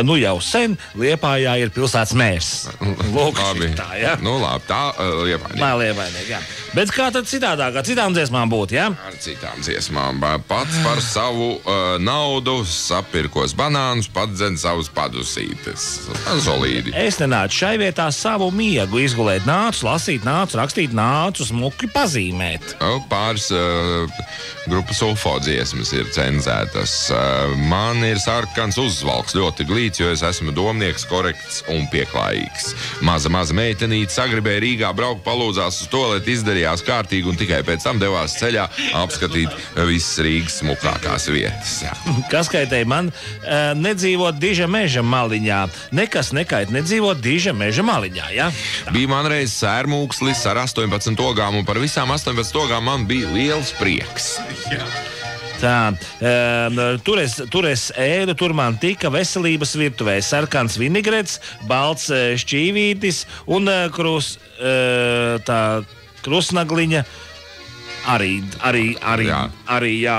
Nu jau sen Liepājā ir pilsētas mērs. Lūk, tā, ja? Nu labi, tā Liepainieki. Tā Liepainieki, jā. Bet kā tad citādāk, ar citām dziesmām būtu, jā? Ar citām dziesmām. Pats par savu naudu sapirkos banānus, pats dzen savus padusītes. Solīdi. Es nenācu šai vietā savu miegu izgulēt. Nācu lasīt, nācu rakstīt, nācu smuki pazīmēt. Pāris grupas UFO dziesmas ir cenzētas. Man ir sarkans uzvalks ļoti glīts, jo es esmu domnieks, korekts un pieklājīgs. Maza meitenīte sagribēja Rīgā braukt, palūdzās uz toleti, izdarījās kārtīgi un tikai pēc tam devās ceļā apskatīt visas Rīgas smukākās vietas. Jā. Kas kaitēja man nedzīvot diža meža maliņā? Nekas nekait nedzīvot diža meža maliņā, jā? Tā. Bija man reiz sērmūkslis ar 18 ogām, un par visām 18 ogām man bija liels prieks. Jā. Tā, tur es ēdu, tur man tika veselības virtuvē sarkans vinigrets, balts šķīvītis un krusnagliņa arī, jā.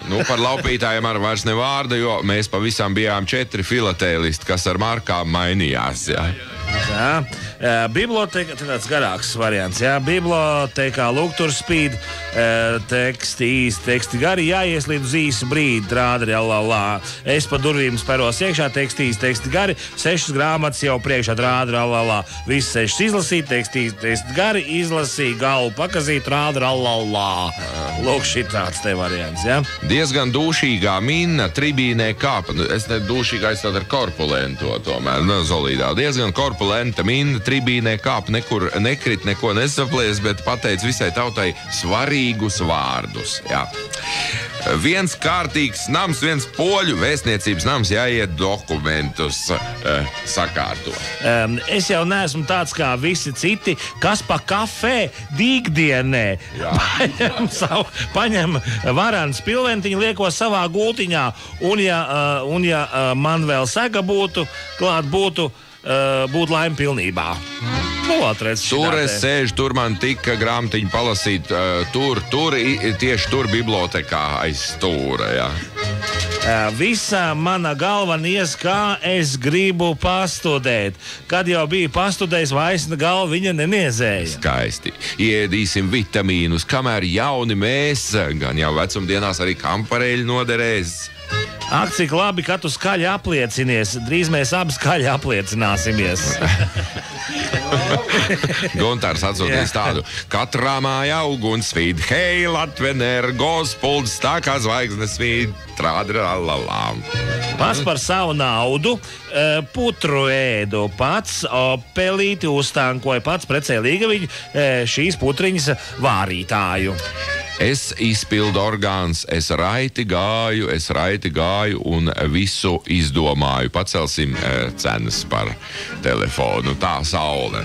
Nu, par laupītājiem ar vairs ne vārda, jo mēs pavisam bijām 4 filatēlisti, kas ar markām mainījās, jā. Jā, biblioteka, tāds garāks variants, jā, bibliotekā lūk tur spīd teksti gari, jāieslīd uz īsu brīdi, trādri, allalā. Es pa durvīm speros iekšā, teksti gari, 6 grāmatas jau priekšā, trādri, allalā. Visi 6 izlasīt, teksti gari, izlasīt, galvu pakazīt, trādri, allalā. Lūk, šitāds te variants, jā. Diezgan dūšīgā minna tribīnē kāpa, es ne dūšīgais tad ar korpulento tomēr, Zolīdā. Diezgan korpulenta minna tribīnē kāpa, nekur nekrit, neko nesaplies, bet pateic visai tautai svarīgus vārdus. Jā. Viens kārtīgs nams, viens poļu vēstniecības nams, jāiet dokumentus sakārtot. Es jau neesmu tāds kā visi citi, kas pa kafē dīgdienē paņem varans pilventiņu, lieko savā gultiņā, un ja man vēl sega būtu, klāt būtu laime pilnībā. Tur es sēžu, tur man tika grāmatiņu palasīt, tieši tur bibliotekā aiz stūra, jā. Visa mana galva nies, kā es gribu pastudēt. Kad jau bija pastudējis, vaisna galva viņa neniezēja. Skaisti. Iedīsim vitamīnus, kamēr jauni mēs, gan jau vecumdienās arī kamparēļi noderēs. Ak, cik labi, ka tu skaļi apliecinies. Drīz mēs abi skaļi apliecināsimies. Guntārs atsūtīs tādu. Katrā mājā uguns svīd, hei, Latvenergos pulds, tā kā zvaigznes svīd, trādrālalām. Pats par savu naudu putru ēdu, pats pelīti uztankoja, pats precēja līgaviņu šīs putriņas vārītāju. Es izpildu orgāns, es raiti gāju un visu izdomāju. Pacelsim cenas par telefonu. Tā saule.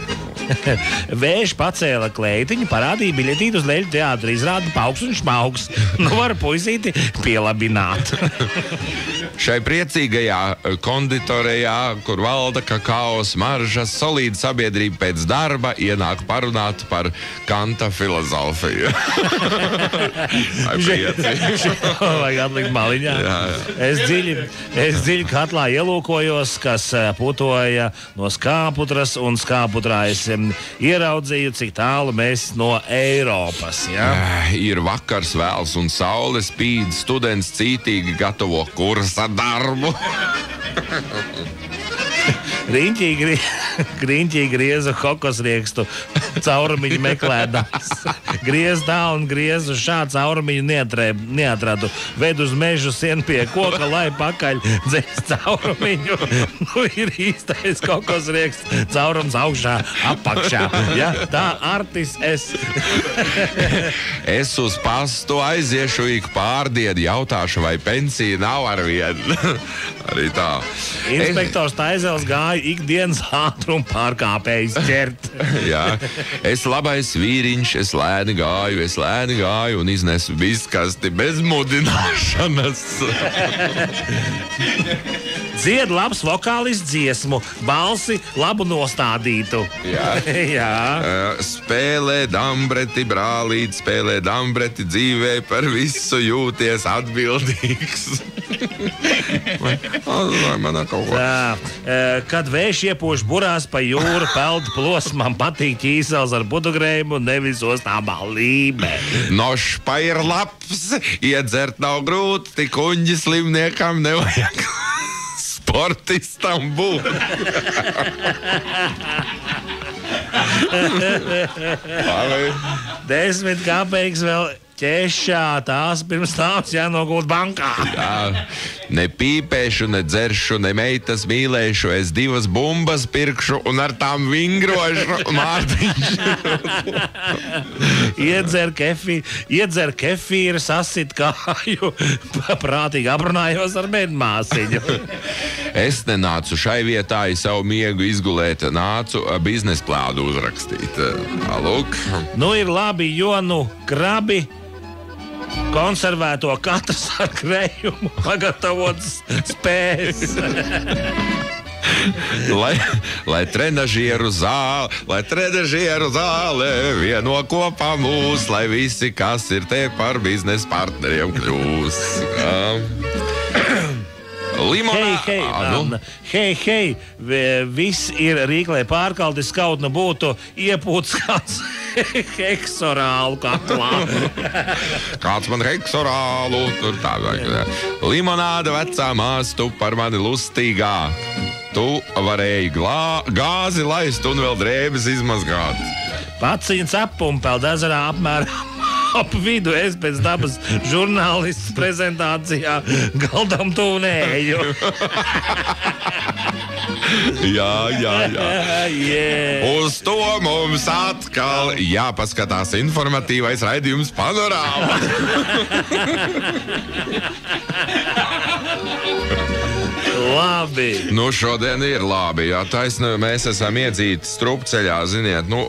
Vējš pacēla kleitiņu, parādīja biļetīti uz Leļu teātri, izrāda pauks un šmauks. Nu var puisīti pielabināt. Šai priecīgajā konditorejā, kur valda kakao smaržas, solīda sabiedrība pēc darba ienāk parunāt par Kanta filozofiju. Vajag atlikt maliņā. Jā. Es dziļi katlā ielūkojos, kas putoja no skāputras, un skāputrā es ieraudzīju, cik tālu mēs no Eiropas. Ja? Ir vakars vēls un saule spīd, students cītīgi gatavo kursa darbu. Riņķī griezu kokosriekstu, caurumiņu meklēdams. Griez tā un griezu šā caurumiņu neatradu. Ved uz mežu sienu pie koka, lai pakaļ dzēs caurumiņu. Nu ir īstais kokosrieksts, caurums augšā, apakšā. Ja? Tā artis es. Es uz pastu aiziešu ik pārdienu, jautāšu, vai pensija nav ar vienu. Arī tā. Inspektors Taizels gāja ikdienas ātrumu pārkāpējus ķert. Jā, es labais vīriņš, es lēni gāju un iznesu viskasti bez mudināšanas. Dzied labs vokālists dziesmu, balsi labu nostādītu. Jā. Jā. Spēlē dambreti, brālīt, spēlē dambreti, dzīvē par visu jūties atbildīgs. Man kaut ko. Tā, kad vējš iepūš burās pa jūru, peld plosmam, patīk ķīsels ar budugrējumu, nevis ostāmā līmē. Nošpa ir labs, iedzert nav grūti, kuņģi slimniekam nevajag sportistam būt. Desmit kapeiks vēl ķešā, tās pirms tās jānogūt bankā. Jā, ne pīpēšu, ne dzeršu, ne meitas mīlēšu, es 2 bumbas pirkšu un ar tām vingrošu Mārtiņš. Iedzer kefīru, sasit kāju, prātīgi aprunājos ar medmāsiņu. Es nenācu šai vietā, savu miegu izgulēt, nācu biznesa plānu uzrakstīt. Lūk. Nu ir labi, jo krabi konservēto katrs ar krējumu pagatavots spēs. lai trenažieru zāle vieno kopā mūs, lai visi, kas ir te par biznesa partneriem kļūs. Hei, viss ir rīklē pārkaltis, kaut nu būtu iepūts kāds heksorālu kaklā. Kāds man heksorālu, tur tā vajag. Limonāda vecā mās, tu par mani lustīgā. Tu varēji gāzi laist un vēl drēbes izmazgāt. Paciņa cepumu peld ezerā apmēram ap vidu. Es pēc dabas žurnālists prezentācijā galdam tūnēju. Jā. Yeah. Uz to mums atkal jāpaskatās informatīvais raidījums Panorāma. Labi. Nu, šodien ir labi. Jā, taisnība, mēs esam iedzīti strupceļā, ziniet. Nu,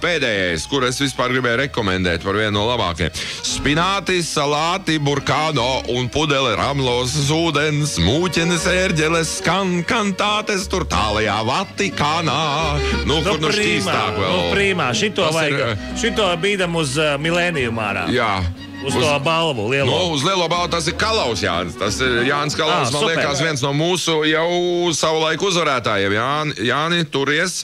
pēdējais, kur es vispār gribēju rekomendēt par vienu no labākajiem. Spināti, salāti, burkāno un pudele ramlosas ūdens, mūķenes, ērģeles, kantātes tur tālajā Vatikānā. Kur nu šķīstāk vēl. Prīmā, šito vajag. Šito bīdam uz milēnijumu ārā. Jā. Uz to balvu lielo. Uz lielo balvu tas ir Kalaus Jānis. Tas ir Jānis Kalaus, man liekas, viens no mūsu jau savulaik uzvarētājiem. Jāni, turies.